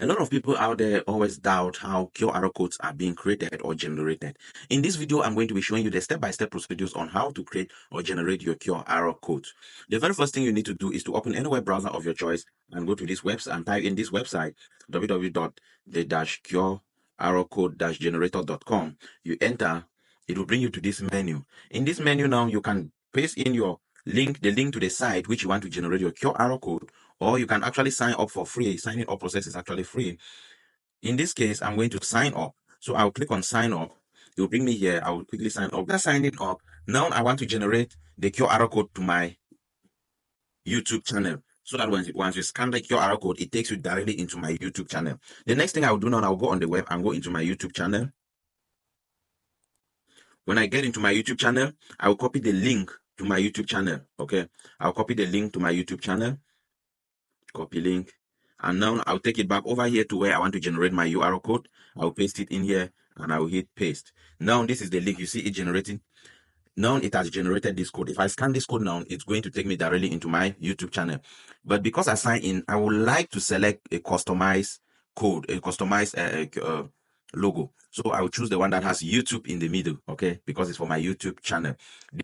A lot of people out there always doubt how QR codes are being created or generated. In this video, I'm going to be showing you the step-by-step procedures on how to create or generate your QR codes. The very first thing you need to do is to open any web browser of your choice and go to this website and type in this website, www.the-qrcode-generator.com. You enter, it will bring you to this menu. In this menu now, you can paste in your link, the link to the site which you want to generate your QR code, or you can actually sign up for free. Signing up process is actually free. In this case, I'm going to sign up. So I'll click on sign up. It will bring me here. I will quickly sign up. After signing up, now I want to generate the QR code to my YouTube channel. So that once you scan the QR code, it takes you directly into my YouTube channel. The next thing I'll do now, I'll go on the web and go into my YouTube channel. When I get into my YouTube channel, I'll copy the link to my YouTube channel. Okay, I'll copy the link to my YouTube channel. Copy link, and now I'll take it back over here to where I want to generate my URL code. I'll paste it in here and I'll hit paste. Now this is the link. You see it generating. Now it has generated this code. If I scan this code now, it's going to take me directly into my YouTube channel. But because I sign in, I would like to select a customized code, a customized logo. So I will choose the one that has YouTube in the middle, okay, because it's for my YouTube channel.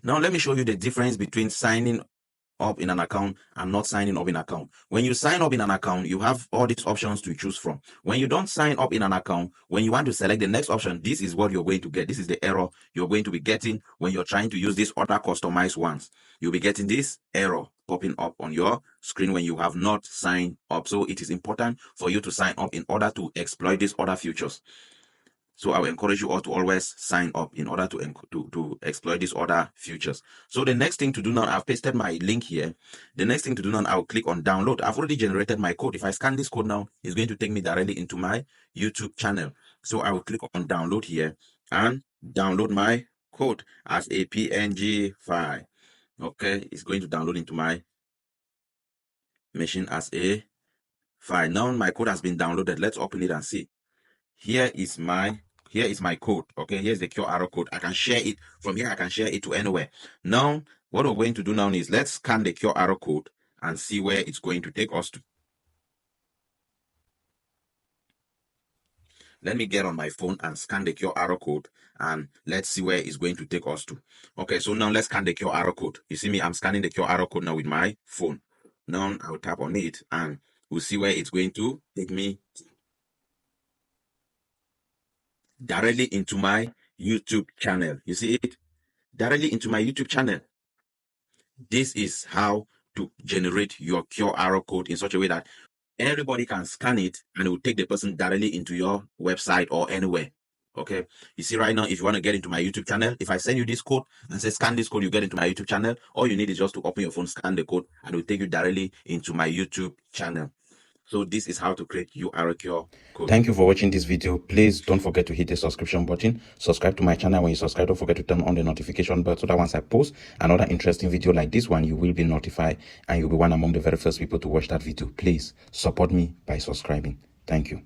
Now let me show you the difference between signing up in an account and not signing up in an account. When you sign up in an account, you have all these options to choose from. When you don't sign up in an account, when you want to select the next option, this is what you're going to get. This is the error you're going to be getting when you're trying to use these other customized ones. You'll be getting this error popping up on your screen when you have not signed up. So it is important for you to sign up in order to exploit these other features. So I will encourage you all to always sign up in order to exploit these other features. So the next thing to do now, I've pasted my link here. The next thing to do now, I'll click on download. I've already generated my code. If I scan this code now, it's going to take me directly into my YouTube channel. So I will click on download here and download my code as a PNG file. Okay, it's going to download into my machine as a file. Now my code has been downloaded. Let's open it and see. Here is my code. Okay, here's the QR code. I can share it from here. I can share it to anywhere. Now what we're going to do now is let's scan the QR code and see where it's going to take us to. Let me get on my phone and scan the QR code and let's see where it's going to take us to. Okay, so now let's scan the QR code. You see me, I'm scanning the QR code now with my phone. Now I'll tap on it and we'll see where it's going to take me directly into my YouTube channel. You see it? Directly into my YouTube channel. This is how to generate your QR code in such a way that everybody can scan it and it will take the person directly into your website or anywhere. Okay, you see right now, if you want to get into my YouTube channel, if I send you this code and say scan this code, you get into my YouTube channel. All you need is just to open your phone, scan the code, and it will take you directly into my YouTube channel. So this is how to create URL code. Thank you for watching this video. Please don't forget to hit the subscription button. Subscribe to my channel. When you subscribe, don't forget to turn on the notification bell so that once I post another interesting video like this one, you will be notified and you'll be one among the very first people to watch that video. Please support me by subscribing. Thank you.